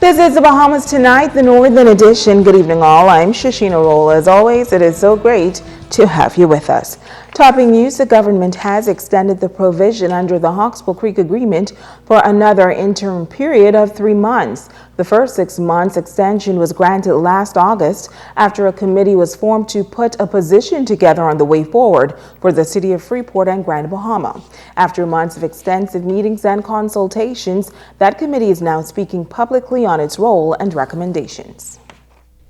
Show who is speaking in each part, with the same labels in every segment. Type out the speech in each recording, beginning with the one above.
Speaker 1: This is the Bahamas Tonight, the Northern Edition. Good evening, all. I'm Shashina Roll. As always, it is so great to have you with us. Topping news, the government has extended the provision under the Hawksbill Creek Agreement for another interim period of 3 months. The first 6 months extension was granted last August after a committee was formed to put a position together on the way forward for the city of Freeport and Grand Bahama. After months of extensive meetings and consultations, that committee is now speaking publicly on its role and recommendations.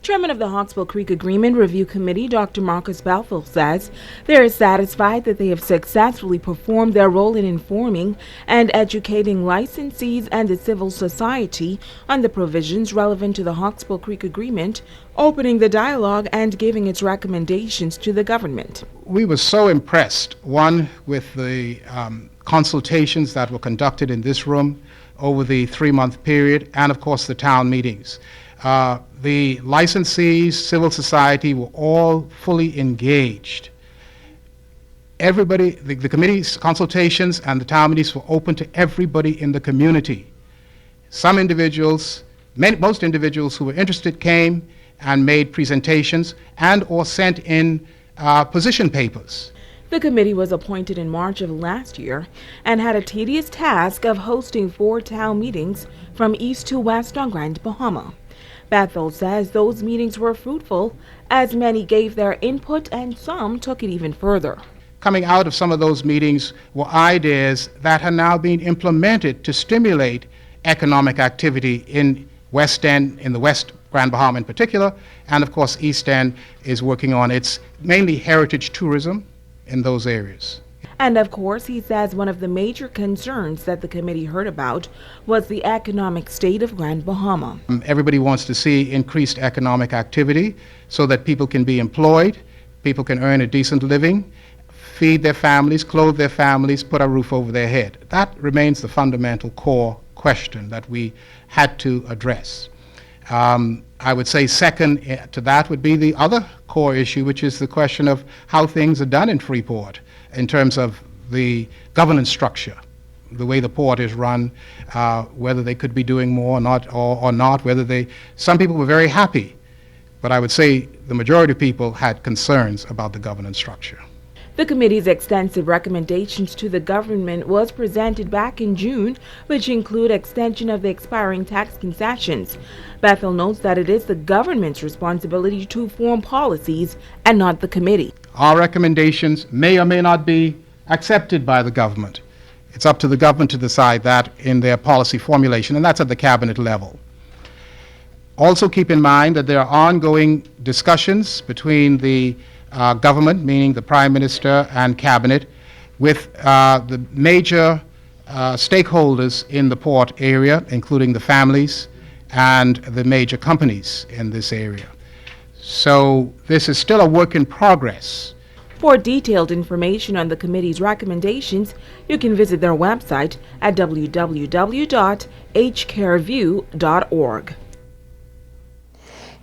Speaker 1: Chairman of the Hawksbill Creek Agreement Review Committee, Dr. Marcus Balfour, says they are satisfied that they have successfully performed their role in informing and educating licensees and the civil society on the provisions relevant to the Hawksbill Creek Agreement, opening the dialogue and giving its recommendations to the government.
Speaker 2: We were so impressed, one, with the consultations that were conducted in this room over the 3-month period, and of course the town meetings. The licensees, civil society were all fully engaged. Everybody, the committee's consultations and the town meetings were open to everybody in the community. Some individuals, most individuals who were interested came and made presentations and or sent in position papers.
Speaker 1: The committee was appointed in March of last year and had a tedious task of hosting 4 town meetings from east to west on Grand Bahama. Bethel says those meetings were fruitful as many gave their input and some took it even further.
Speaker 2: Coming out of some of those meetings were ideas that are now being implemented to stimulate economic activity in West End, in the West Grand Bahama in particular, and of course East End is working on its mainly heritage tourism in those areas.
Speaker 1: And of course, he says one of the major concerns that the committee heard about was the economic state of Grand Bahama.
Speaker 2: Everybody wants to see increased economic activity so that people can be employed, people can earn a decent living, feed their families, clothe their families, put a roof over their head. That remains the fundamental core question that we had to address. I would say second to that would be the other core issue, which is the question of how things are done in Freeport in terms of the governance structure, the way the port is run, whether they could be doing more or not, some people were very happy, but I would say the majority of people had concerns about the governance structure.
Speaker 1: The committee's extensive recommendations to the government was presented back in June, which include extension of the expiring tax concessions. Bethel notes that it is the government's responsibility to form policies and not the committee.
Speaker 2: Our recommendations may or may not be accepted by the government. It's up to the government to decide that in their policy formulation, and that's at the cabinet level. Also keep in mind that there are ongoing discussions between the government, meaning the Prime Minister and Cabinet, with the major stakeholders in the port area, including the families and the major companies in this area. So this is still a work in progress.
Speaker 1: For detailed information on the committee's recommendations, you can visit their website at www.hcareview.org.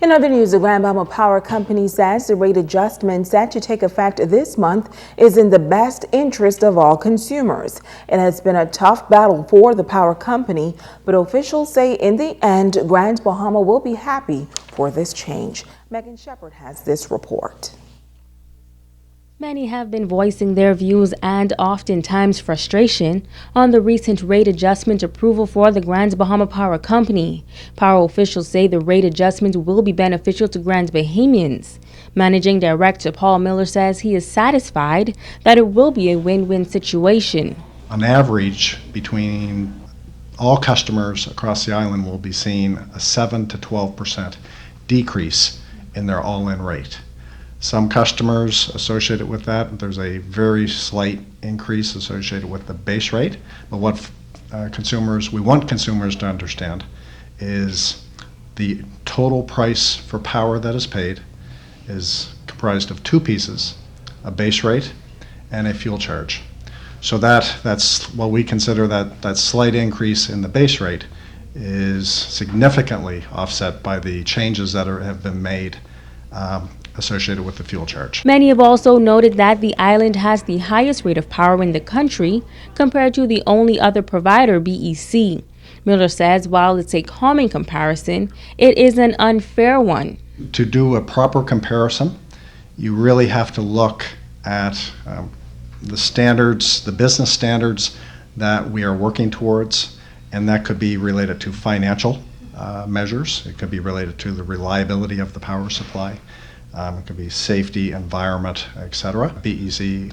Speaker 1: In other news, the Grand Bahama Power Company says the rate adjustment set to take effect this month is in the best interest of all consumers. It has been a tough battle for the power company, but officials say in the end, Grand Bahama will be happy for this change. Megan Shepard has this report.
Speaker 3: Many have been voicing their views and oftentimes frustration on the recent rate adjustment approval for the Grand Bahama Power Company. Power officials say the rate adjustment will be beneficial to Grand Bahamians. Managing Director Paul Miller says he is satisfied that it will be a win-win situation.
Speaker 4: On average, between all customers across the island will be seeing a 7 to 12% decrease in their all-in rate. Some customers associated with that, there's a very slight increase associated with the base rate, but what we want consumers to understand is the total price for power that is paid is comprised of 2 pieces, a base rate and a fuel charge. So that's what we consider that slight increase in the base rate is significantly offset by the changes that have been made associated with the fuel charge.
Speaker 3: Many have also noted that the island has the highest rate of power in the country compared to the only other provider, BEC. Miller says while it's a common comparison, it is an unfair one.
Speaker 4: To do a proper comparison, you really have to look at the standards, the business standards that we are working towards, and that could be related to financial measures. It could be related to the reliability of the power supply. It could be safety, environment, etc. BEC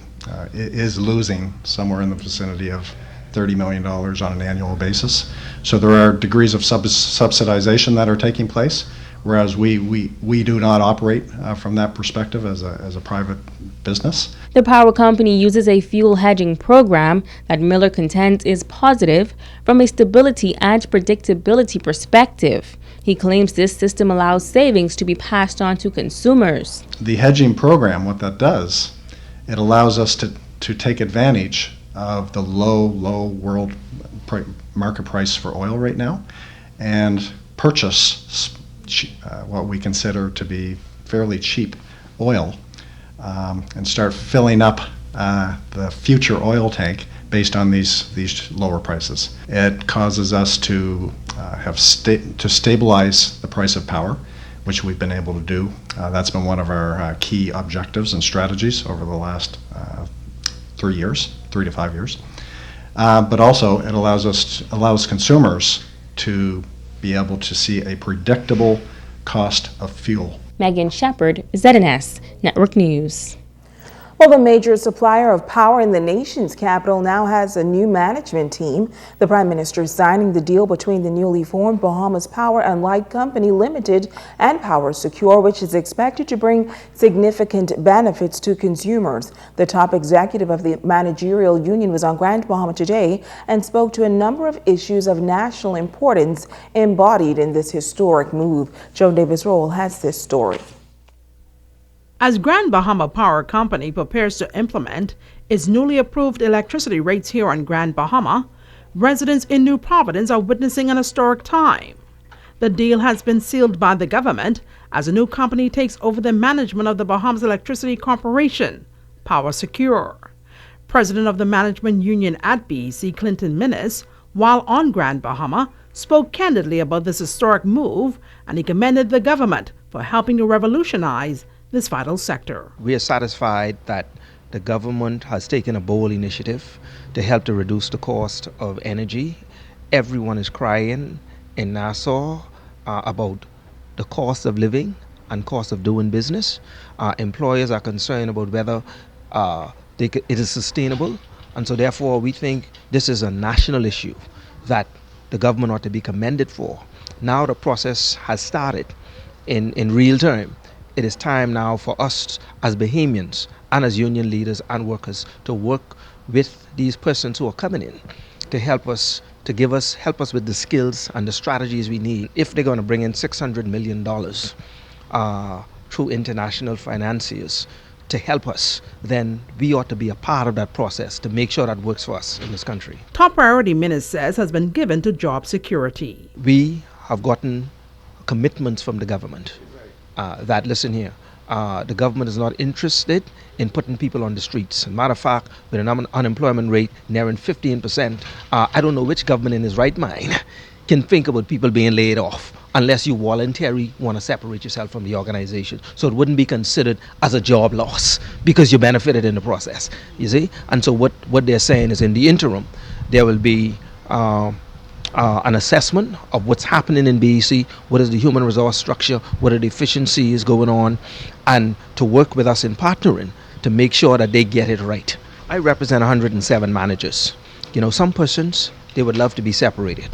Speaker 4: is losing somewhere in the vicinity of $30 million on an annual basis. So there are degrees of subsidization that are taking place, whereas we do not operate from that perspective as a private business.
Speaker 3: The power company uses a fuel hedging program that Miller contends is positive from a stability and predictability perspective. He claims this system allows savings to be passed on to consumers.
Speaker 4: The hedging program, what that does, it allows us to take advantage of the low world market price for oil right now and purchase what we consider to be fairly cheap oil and start filling up the future oil tank based on these lower prices. It causes us to to stabilize the price of power, which we've been able to do. That's been one of our key objectives and strategies over the last 3 to 5 years. But also it allows consumers to be able to see a predictable cost of fuel.
Speaker 3: Megan Shepard, ZNS Network News.
Speaker 1: Well, the major supplier of power in the nation's capital now has a new management team. The Prime Minister is signing the deal between the newly formed Bahamas Power and Light Company Limited and Power Secure, which is expected to bring significant benefits to consumers. The top executive of the managerial union was on Grand Bahama today and spoke to a number of issues of national importance embodied in this historic move. Joan Davis-Roll has this story.
Speaker 5: As Grand Bahama Power Company prepares to implement its newly approved electricity rates here on Grand Bahama, residents in New Providence are witnessing an historic time. The deal has been sealed by the government as a new company takes over the management of the Bahamas Electricity Corporation, Power Secure. President of the management union at BEC, Clinton Minnis, while on Grand Bahama, spoke candidly about this historic move, and he commended the government for helping to revolutionize this vital sector.
Speaker 6: We are satisfied that the government has taken a bold initiative to help to reduce the cost of energy. Everyone is crying in Nassau about the cost of living and cost of doing business. Employers are concerned about whether it is sustainable, and so therefore we think this is a national issue that the government ought to be commended for. Now the process has started in real time. It is time now for us as Bahamians and as union leaders and workers to work with these persons who are coming in to help us with the skills and the strategies we need. If they're going to bring in $600 million through international financiers to help us, then we ought to be a part of that process to make sure that works for us in this country.
Speaker 5: Top priority, Minnis says, has been given to job security.
Speaker 6: We have gotten commitments from the government that, listen here, the government is not interested in putting people on the streets. As a matter of fact, with an unemployment rate nearing 15%, I don't know which government in his right mind can think about people being laid off unless you voluntarily want to separate yourself from the organization. So it wouldn't be considered as a job loss because you benefited in the process, you see? And so what they're saying is in the interim, there will be an assessment of what's happening in BEC, what is the human resource structure, what are the efficiencies going on, and to work with us in partnering to make sure that they get it right. I represent 107 managers. You know, some persons, they would love to be separated.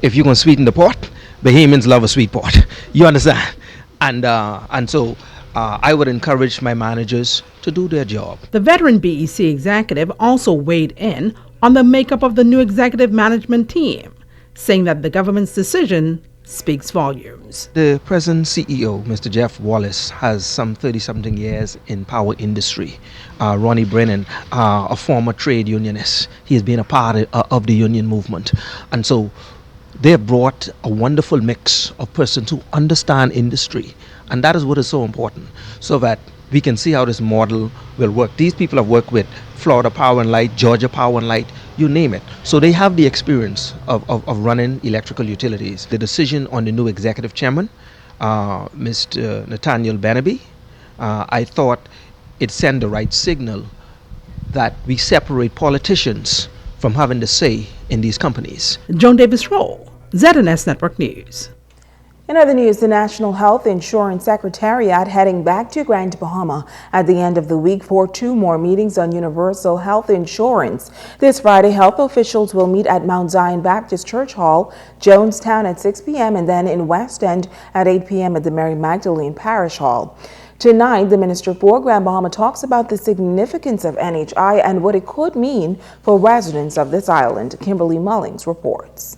Speaker 6: If you're going to sweeten the pot, Bahamians love a sweet pot. You understand? And so I would encourage my managers to do their job.
Speaker 5: The veteran BEC executive also weighed in on the makeup of the new executive management team, saying that the government's decision speaks volumes.
Speaker 6: The present CEO, Mr. Jeff Wallace, has some 30-something years in power industry. Ronnie Brennan, a former trade unionist, he has been a part of the union movement. And so they have brought a wonderful mix of persons who understand industry. And that is what is so important, so that we can see how this model will work. These people have worked with Florida Power and Light, Georgia Power and Light, you name it. So they have the experience of running electrical utilities. The decision on the new executive chairman, Mr. Nathaniel Benaby, I thought it sent the right signal that we separate politicians from having the say in these companies.
Speaker 5: Joan Davis Roll, ZNS Network News.
Speaker 1: In other news, the National Health Insurance Secretariat heading back to Grand Bahama at the end of the week for 2 more meetings on universal health insurance. This Friday, health officials will meet at Mount Zion Baptist Church Hall, Jonestown at 6 p.m. and then in West End at 8 p.m. at the Mary Magdalene Parish Hall. Tonight, the Minister for Grand Bahama talks about the significance of NHI and what it could mean for residents of this island. Kimberly Mullings reports.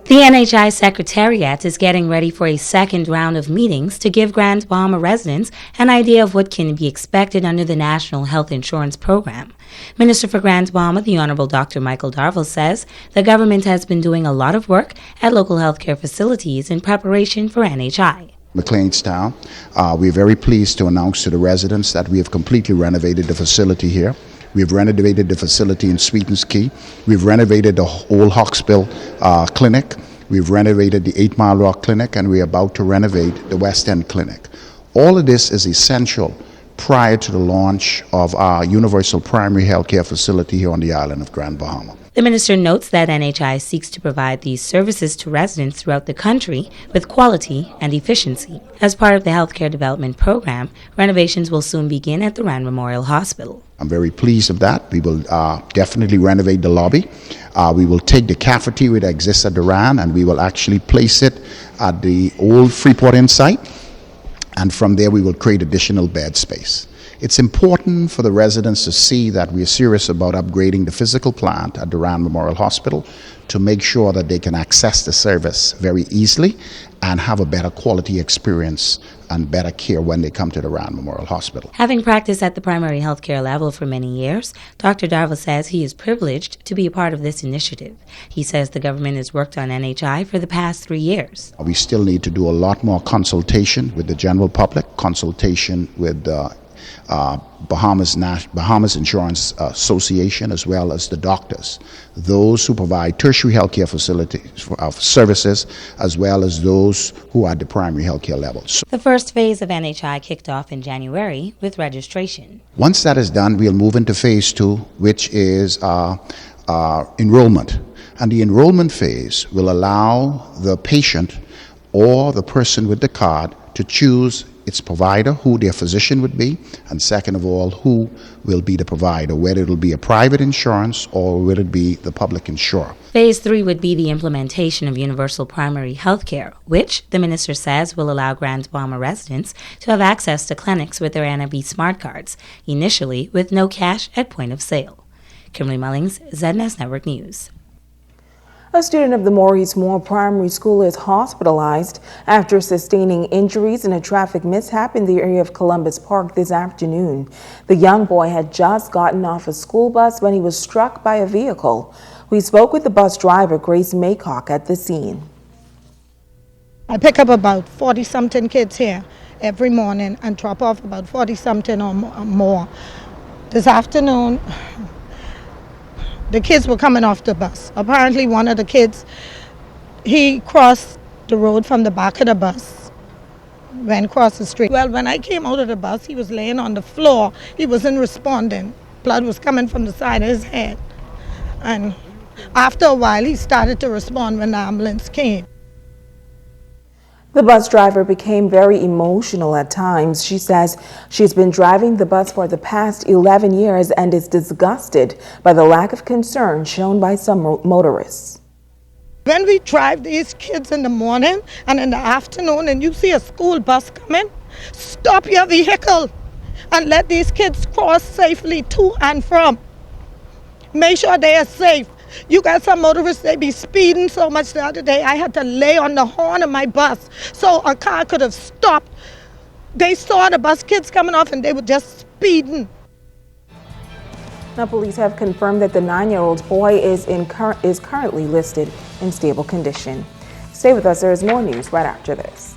Speaker 3: The NHI Secretariat is getting ready for a second round of meetings to give Grand Bahama residents an idea of what can be expected under the National Health Insurance Program. Minister for Grand Bahama, the Honorable Dr. Michael Darville, says the government has been doing a lot of work at local healthcare facilities in preparation for NHI.
Speaker 7: McLeanstown. We're very pleased to announce to the residents that we have completely renovated the facility here. We've renovated the facility in Sweetens Key. We've renovated the old Hawksbill Clinic. We've renovated the 8 Mile Rock Clinic, and we're about to renovate the West End Clinic. All of this is essential prior to the launch of our universal primary health care facility here on the island of Grand Bahama.
Speaker 3: The minister notes that NHI seeks to provide these services to residents throughout the country with quality and efficiency. As part of the healthcare development program, renovations will soon begin at the Rand Memorial Hospital.
Speaker 7: I'm very pleased of that. We will definitely renovate the lobby. We will take the cafeteria that exists at the Rand and we will actually place it at the old Freeport Inn site. And from there we will create additional bed space. It's important for the residents to see that we are serious about upgrading the physical plant at the Rand Memorial Hospital to make sure that they can access the service very easily and have a better quality experience and better care when they come to the Rand Memorial Hospital.
Speaker 3: Having practiced at the primary health care level for many years, Dr. Darville says he is privileged to be a part of this initiative. He says the government has worked on NHI for the past 3 years.
Speaker 7: We still need to do a lot more consultation with the general public, consultation with Bahamas Insurance Association, as well as the doctors, those who provide tertiary healthcare facilities services, as well as those who are at the primary healthcare levels.
Speaker 3: The first phase of NHI kicked off in January with registration.
Speaker 7: Once that is done, we'll move into phase 2, which is enrollment. And the enrollment phase will allow the patient or the person with the card to choose its provider, who their physician would be, and second of all, who will be the provider, whether it will be a private insurance or will it be the public insurer.
Speaker 3: Phase 3 would be the implementation of universal primary health care, which the minister says will allow Grand Bahama residents to have access to clinics with their NIB smart cards, initially with no cash at point of sale. Kimberly Mullings, ZNS Network News.
Speaker 1: A student of the Maurice Moore Primary School is hospitalized after sustaining injuries in a traffic mishap in the area of Columbus Park this afternoon. The young boy had just gotten off a school bus when he was struck by a vehicle. We spoke with the bus driver, Grace Maycock, at the scene.
Speaker 8: I pick up about 40-something kids here every morning and drop off about 40-something or more. This afternoon, the kids were coming off the bus. Apparently one of the kids, he crossed the road from the back of the bus, went across the street. Well, when I came out of the bus, he was laying on the floor. He wasn't responding. Blood was coming from the side of his head. And after a while, he started to respond when the ambulance came.
Speaker 1: The bus driver became very emotional at times. She says she's been driving the bus for the past 11 years and is disgusted by the lack of concern shown by some motorists.
Speaker 8: When we drive these kids in the morning and in the afternoon and you see a school bus coming, stop your vehicle and let these kids cross safely to and from. Make sure they are safe. You got some motorists, they be speeding so much. The other day I had to lay on the horn of my bus so a car could have stopped. They saw the bus kids coming off and they were just speeding.
Speaker 1: Now, police have confirmed that the 9-year-old boy is currently listed in stable condition. Stay with us, there is more news right after this.